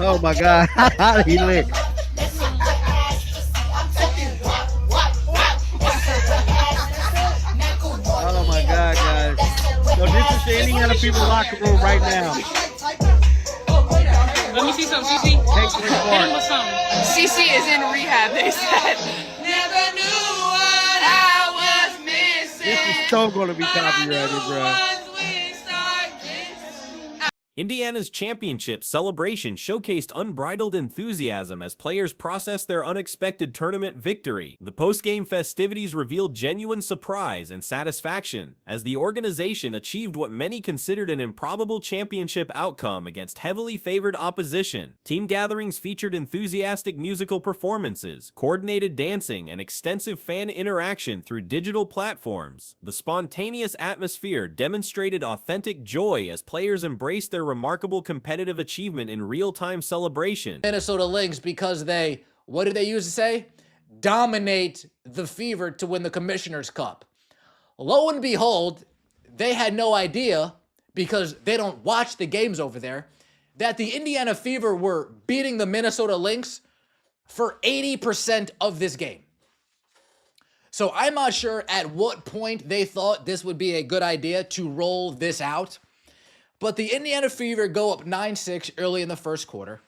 Oh my God, he lit. Oh my God, guys. So this is the Indiana Fever locker room right now. Let me see some, CC. Take this Hit him part. with something. CC is in rehab, they said. Never knew what I was missing. This is so gonna be copyrighted, bro. Indiana's championship celebration showcased unbridled enthusiasm as players processed their unexpected tournament victory. The post-game festivities revealed genuine surprise and satisfaction as the organization achieved what many considered an improbable championship outcome against heavily favored opposition. Team gatherings featured enthusiastic musical performances, coordinated dancing, and extensive fan interaction through digital platforms. The spontaneous atmosphere demonstrated authentic joy as players embraced their remarkable competitive achievement in real-time celebration. Minnesota Lynx, because they, what did they used to say? Dominate the Fever to win the Commissioner's Cup. Lo and behold, they had no idea, because they don't watch the games over there, that the Indiana Fever were beating the Minnesota Lynx for 80% of this game. So I'm not sure at what point they thought this would be a good idea to roll this out. But the Indiana Fever go up 9-6 early in the first quarter.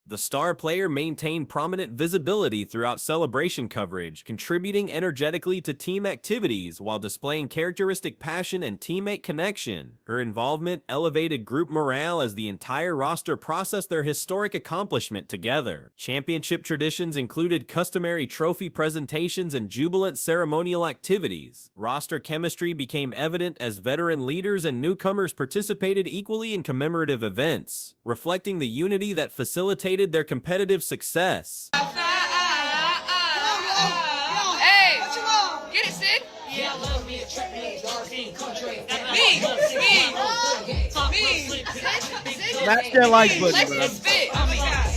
The star player maintained prominent visibility throughout celebration coverage, contributing energetically to team activities while displaying characteristic passion and teammate connection. Her involvement elevated group morale as the entire roster processed their historic accomplishment together. Championship traditions included customary trophy presentations and jubilant ceremonial activities. Roster chemistry became evident as veteran leaders and newcomers participated equally in commemorative events, reflecting the unity that facilitated their competitive success. Hey, get it, Sid? Me. Smash that like button, Let's bro. spit. Oh my God.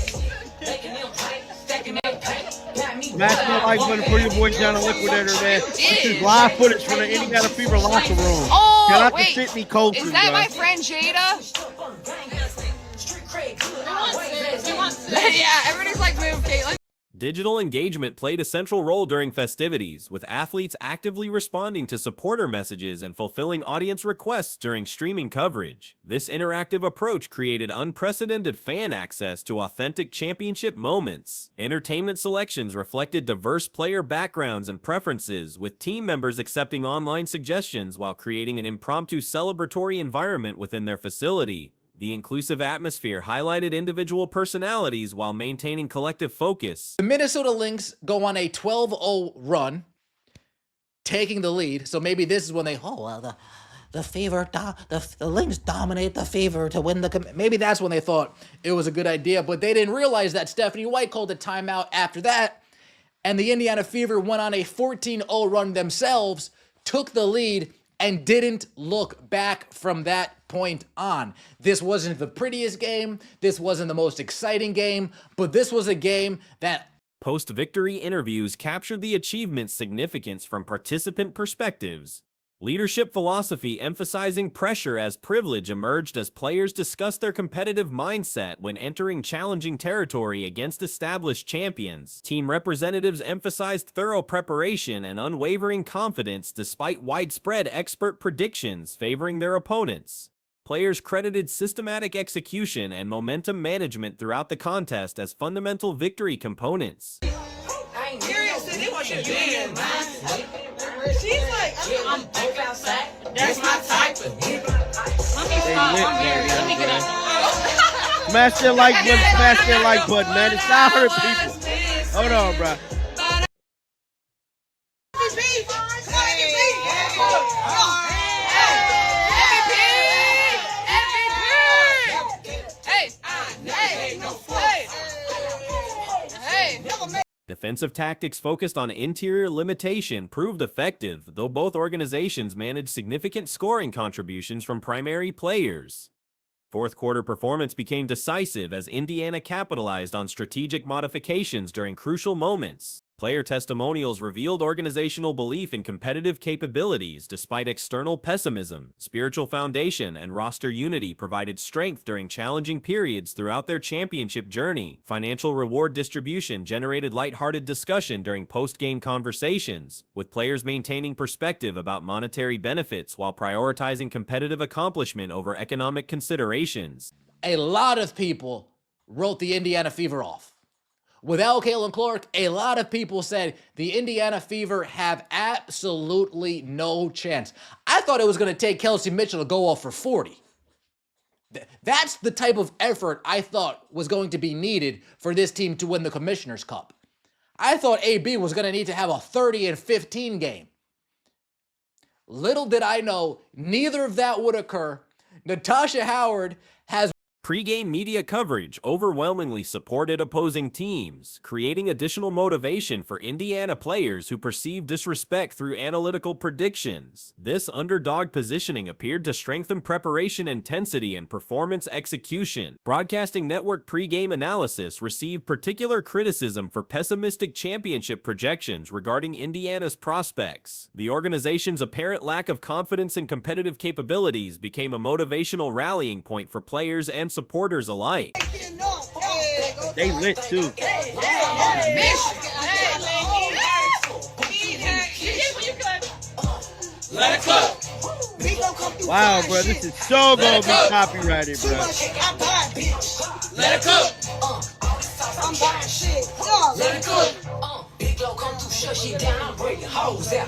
Smash that like button for your boy John the Liquidator, man. This is live footage from the Indiana Fever locker room. Oh, Shout out wait. to Sydney Colton, Is that bro. my friend Jada? Yeah, everybody's like, move, Caitlin. Digital engagement played a central role during festivities, with athletes actively responding to supporter messages and fulfilling audience requests during streaming coverage. This interactive approach created unprecedented fan access to authentic championship moments. Entertainment selections reflected diverse player backgrounds and preferences, with team members accepting online suggestions while creating an impromptu celebratory environment within their facility. The inclusive atmosphere highlighted individual personalities while maintaining collective focus. The Minnesota Lynx go on a 12-0 run, taking the lead. So maybe this is when they, the Fever, the Lynx dominate the Fever to win the, maybe that's when they thought it was a good idea, but they didn't realize that Stephanie White called a timeout after that, and the Indiana Fever went on a 14-0 run themselves, took the lead, and didn't look back from that point on. This wasn't the prettiest game, this wasn't the most exciting game, but this was a game that... Post-victory interviews captured the achievement's significance from participant perspectives. Leadership philosophy emphasizing pressure as privilege emerged as players discussed their competitive mindset when entering challenging territory against established champions. Team representatives emphasized thorough preparation and unwavering confidence despite widespread expert predictions favoring their opponents. Players credited systematic execution and momentum management throughout the contest as fundamental victory components. She's like, I'm back outside. That's my type of nigga. Let me get up. Smash that like button, smash that like button, man. It's 900 people. Hold on, bro. Defensive tactics focused on interior limitation proved effective, though both organizations managed significant scoring contributions from primary players. Fourth quarter performance became decisive as Indiana capitalized on strategic modifications during crucial moments. Player testimonials revealed organizational belief in competitive capabilities despite external pessimism. Spiritual foundation and roster unity provided strength during challenging periods throughout their championship journey. Financial reward distribution generated lighthearted discussion during post-game conversations, with players maintaining perspective about monetary benefits while prioritizing competitive accomplishment over economic considerations. A lot of people wrote the Indiana Fever off. Without Kalen Clark, a lot of people said the Indiana Fever have absolutely no chance. I thought it was going to take Kelsey Mitchell to go off for 40. That's the type of effort I thought was going to be needed for this team to win the Commissioner's Cup. I thought AB was going to need to have a 30-15 game. Little did I know, neither of that would occur. Natasha Howard has Pre-game media coverage overwhelmingly supported opposing teams, creating additional motivation for Indiana players who perceived disrespect through analytical predictions. This underdog positioning appeared to strengthen preparation intensity and performance execution. Broadcasting Network pre-game analysis received particular criticism for pessimistic championship projections regarding Indiana's prospects. The organization's apparent lack of confidence in competitive capabilities became a motivational rallying point for players and supporters alike. They lit too. Wow, bro, this is so gonna be copyrighted, bro. Let it cook. I'm buying shit. Let it cook. Big Low come through, shut shit down. I'm breaking hoes out.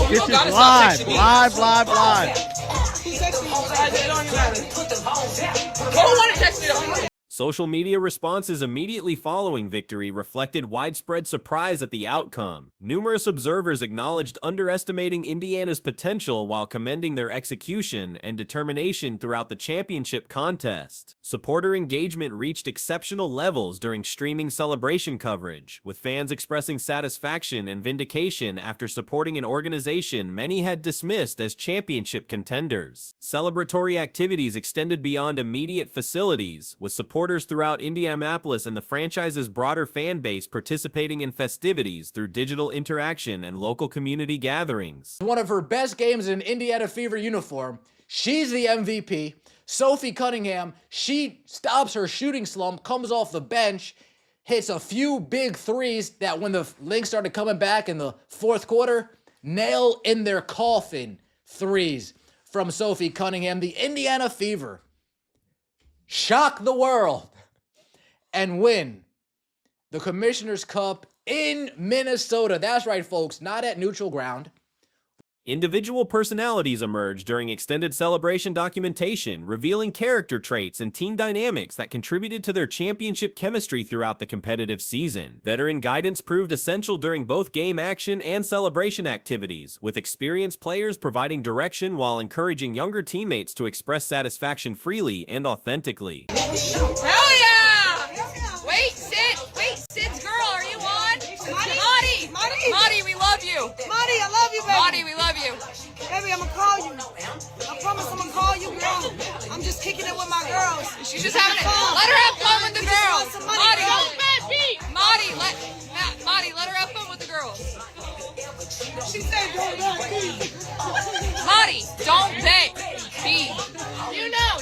This is live. Social media responses immediately following victory reflected widespread surprise at the outcome. Numerous observers acknowledged underestimating Indiana's potential while commending their execution and determination throughout the championship contest. Supporter engagement reached exceptional levels during streaming celebration coverage, with fans expressing satisfaction and vindication after supporting an organization many had dismissed as championship contenders. Celebratory activities extended beyond immediate facilities, with supporters throughout Indianapolis and the franchise's broader fan base participating in festivities through digital interaction and local community gatherings. one of her best games in an Indiana Fever uniform. She's the MVP. Sophie Cunningham, she stops her shooting slump, comes off the bench, hits a few big threes that when the Lynx started coming back in the fourth quarter, nail in their coffin threes from Sophie Cunningham. The Indiana Fever shock the world and win the Commissioner's Cup in Minnesota. That's right, folks, not at neutral ground. Individual personalities emerged during extended celebration documentation, revealing character traits and team dynamics that contributed to their championship chemistry throughout the competitive season. Veteran guidance proved essential during both game action and celebration activities, with experienced players providing direction while encouraging younger teammates to express satisfaction freely and authentically. Hell yeah! Wait, Sid's girl, are you on? Marty, we love you. Marty, I love you, baby. Marty, we love you. Baby, I'm gonna call you. I promise I'm gonna call you, girl. I'm just kicking it with my girls. She's just having fun. Let her have fun with the girls. Marty, let her have fun with the girls. She said, don't let me. Marty, don't beg. Be. You know.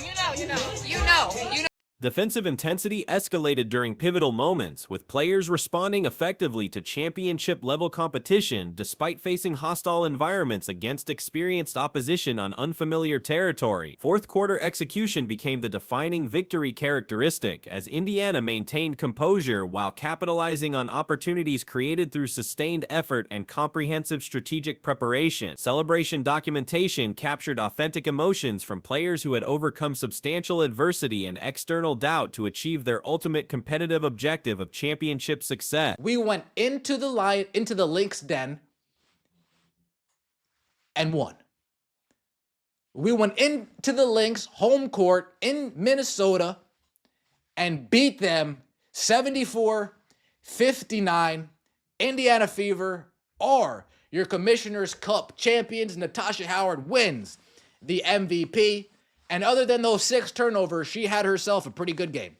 Defensive intensity escalated during pivotal moments, with players responding effectively to championship-level competition despite facing hostile environments against experienced opposition on unfamiliar territory. Fourth-quarter execution became the defining victory characteristic as Indiana maintained composure while capitalizing on opportunities created through sustained effort and comprehensive strategic preparation. Celebration documentation captured authentic emotions from players who had overcome substantial adversity and external doubt to achieve their ultimate competitive objective of championship success. We went into the Lynx den and won. We went into the Lynx home court in Minnesota and beat them 74-59. Indiana Fever are your Commissioner's Cup champions. Natasha Howard wins the MVP. And other than those 6 turnovers, she had herself a pretty good game.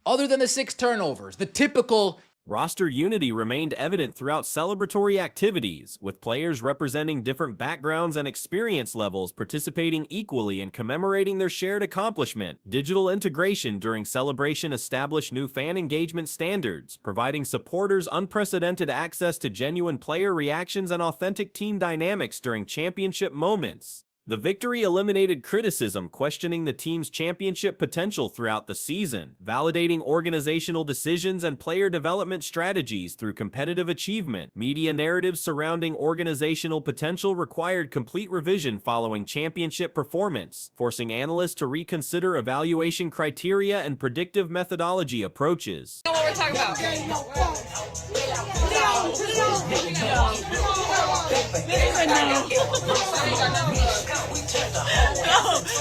Other than the 6 turnovers, the typical Roster unity remained evident throughout celebratory activities, with players representing different backgrounds and experience levels participating equally and commemorating their shared accomplishment. Digital integration during celebration established new fan engagement standards, providing supporters unprecedented access to genuine player reactions and authentic team dynamics during championship moments. The victory eliminated criticism questioning the team's championship potential throughout the season, validating organizational decisions and player development strategies through competitive achievement. Media narratives surrounding organizational potential required complete revision following championship performance, forcing analysts to reconsider evaluation criteria and predictive methodology approaches. You know what we're talking about?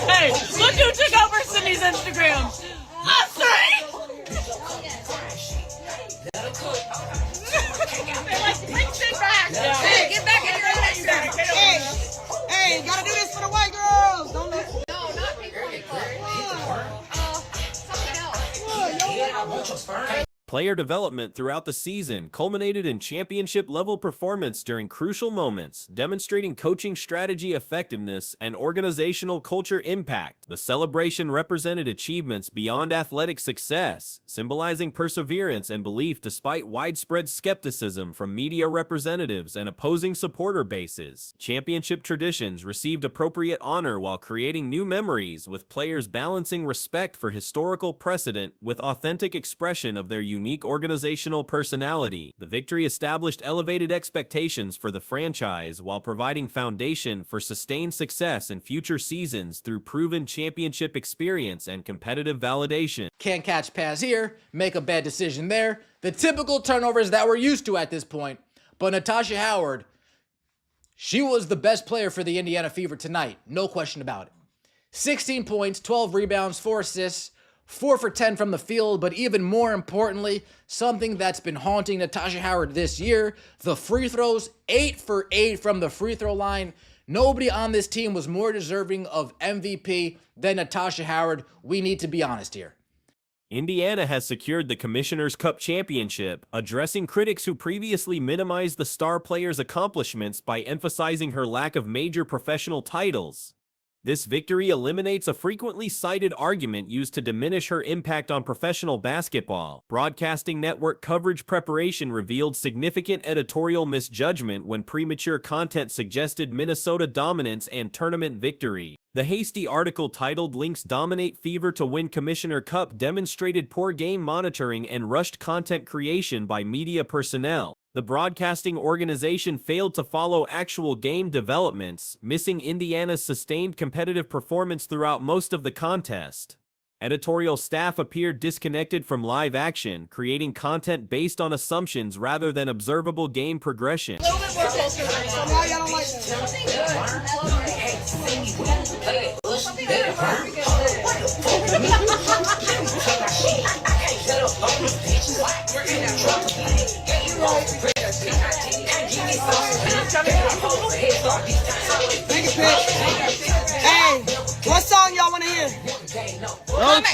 Hey, look who took over Sydney's Instagram. Us three. They're like, bring shit back. Yeah. Hey, get back in your own Instagram. Hey, gotta do this for the white girls. Don't let. No, not pink something else. Player development throughout the season culminated in championship-level performance during crucial moments, demonstrating coaching strategy effectiveness and organizational culture impact. The celebration represented achievements beyond athletic success, symbolizing perseverance and belief despite widespread skepticism from media representatives and opposing supporter bases. Championship traditions received appropriate honor while creating new memories, with players balancing respect for historical precedent with authentic expression of their unique organizational personality. The victory established elevated expectations for the franchise while providing foundation for sustained success in future seasons through proven championship experience and competitive validation. Can't catch pass here, make a bad decision there. The typical turnovers that we're used to at this point. But Natasha Howard, she was the best player for the Indiana Fever tonight. No question about it. 16 points, 12 rebounds, 4 assists, 4 for 10 from the field, but even more importantly, something that's been haunting Natasha Howard this year, the free throws, 8 for 8 from the free throw line. Nobody on this team was more deserving of MVP than Natasha Howard. We need to be honest here. Indiana has secured the Commissioner's Cup championship, addressing critics who previously minimized the star player's accomplishments by emphasizing her lack of major professional titles. This victory eliminates a frequently cited argument used to diminish her impact on professional basketball. Broadcasting network coverage preparation revealed significant editorial misjudgment when premature content suggested Minnesota dominance and tournament victory. The hasty article titled "Lynx Dominate Fever to Win Commissioner Cup" demonstrated poor game monitoring and rushed content creation by media personnel. The broadcasting organization failed to follow actual game developments, missing Indiana's sustained competitive performance throughout most of the contest. Editorial staff appeared disconnected from live action, creating content based on assumptions rather than observable game progression. So now y'all don't like Hey, what song y'all want to hear?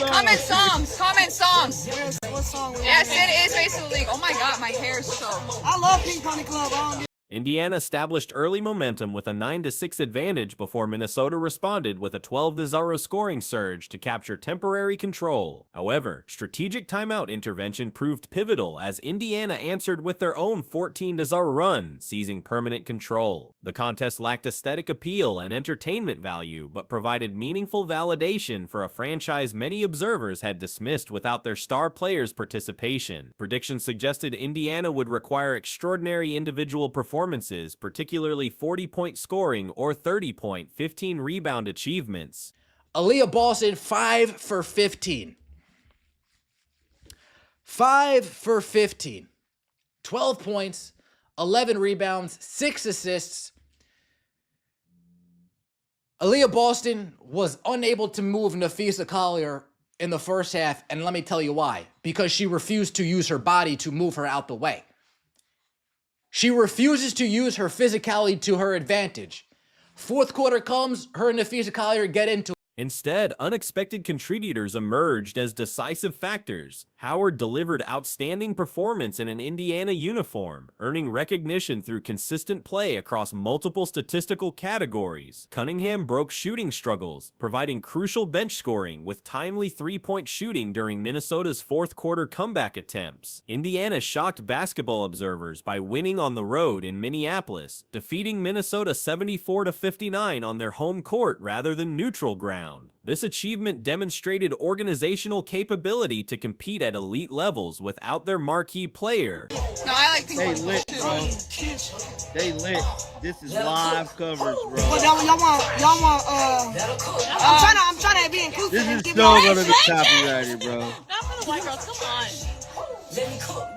Comment songs. Comment songs. What song? Yes, it is basically league. Oh my god, my hair is so. I love Pink Pony Club. I don't get Indiana established early momentum with a 9-6 advantage before Minnesota responded with a 12-0 scoring surge to capture temporary control. However, strategic timeout intervention proved pivotal as Indiana answered with their own 14-0 run, seizing permanent control. The contest lacked aesthetic appeal and entertainment value, but provided meaningful validation for a franchise many observers had dismissed without their star players' participation. Predictions suggested Indiana would require extraordinary individual performances, particularly 40-point scoring or 30-point, 15-rebound achievements. Aaliyah Boston, 5 for 15. 5 for 15. 12 points, 11 rebounds, 6 assists. Aaliyah Boston was unable to move Nafisa Collier in the first half, and let me tell you why. Because she refused to use her body to move her out the way. She refuses to use her physicality to her advantage. Fourth quarter comes, her and Nafisa Collier get into Instead, unexpected contributors emerged as decisive factors. Howard delivered outstanding performance in an Indiana uniform, earning recognition through consistent play across multiple statistical categories. Cunningham broke shooting struggles, providing crucial bench scoring with timely three-point shooting during Minnesota's fourth-quarter comeback attempts. Indiana shocked basketball observers by winning on the road in Minneapolis, defeating Minnesota 74-59 on their home court rather than neutral ground. This achievement demonstrated organizational capability to compete at elite levels without their marquee player. No, I like They things lit, bro. They lit. This is live coverage, bro. But y'all want, I'm trying to be inclusive. This and is give so y'all- gonna be copyrighted, bro. Not for the white girls. Come on. Let me cook.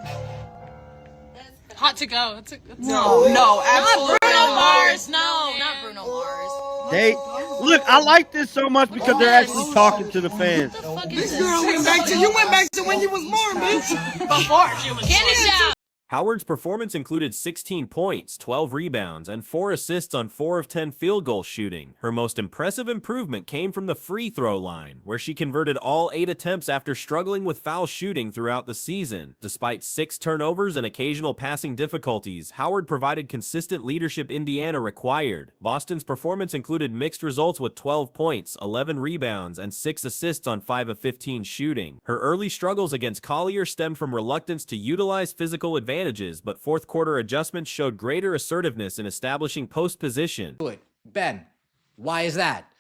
Hot to go. No, absolutely Bruno not. Mars. No, not Bruno Mars. They look. I like this so much because they're actually talking to the fans. What the fuck is This this? girl went back to when you was born, bitch. Before she was Get it down. Howard's performance included 16 points, 12 rebounds, and 4 assists on 4 of 10 field goal shooting. Her most impressive improvement came from the free throw line, where she converted all 8 attempts after struggling with foul shooting throughout the season. Despite 6 turnovers and occasional passing difficulties, Howard provided consistent leadership Indiana required. Boston's performance included mixed results with 12 points, 11 rebounds, and 6 assists on 5 of 15 shooting. Her early struggles against Collier stemmed from reluctance to utilize physical advantages, but fourth quarter adjustments showed greater assertiveness in establishing post position. Good. Ben, why is that?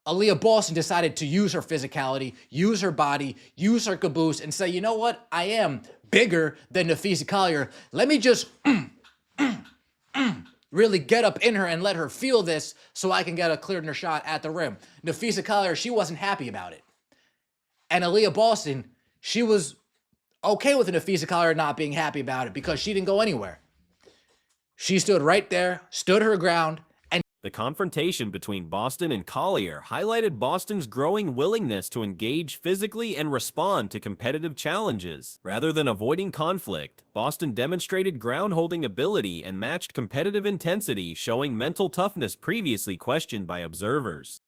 Aaliyah Boston decided to use her physicality, use her body, use her caboose, and say, you know what? I am bigger than Nafisa Collier. Let me just really get up in her and let her feel this so I can get a clear shot at the rim. Nafisa Collier, she wasn't happy about it. And Aaliyah Boston, she was okay with Nafisa Collier not being happy about it because she didn't go anywhere. She stood right there, stood her ground, and The confrontation between Boston and Collier highlighted Boston's growing willingness to engage physically and respond to competitive challenges. Rather than avoiding conflict, Boston demonstrated ground-holding ability and matched competitive intensity, showing mental toughness previously questioned by observers.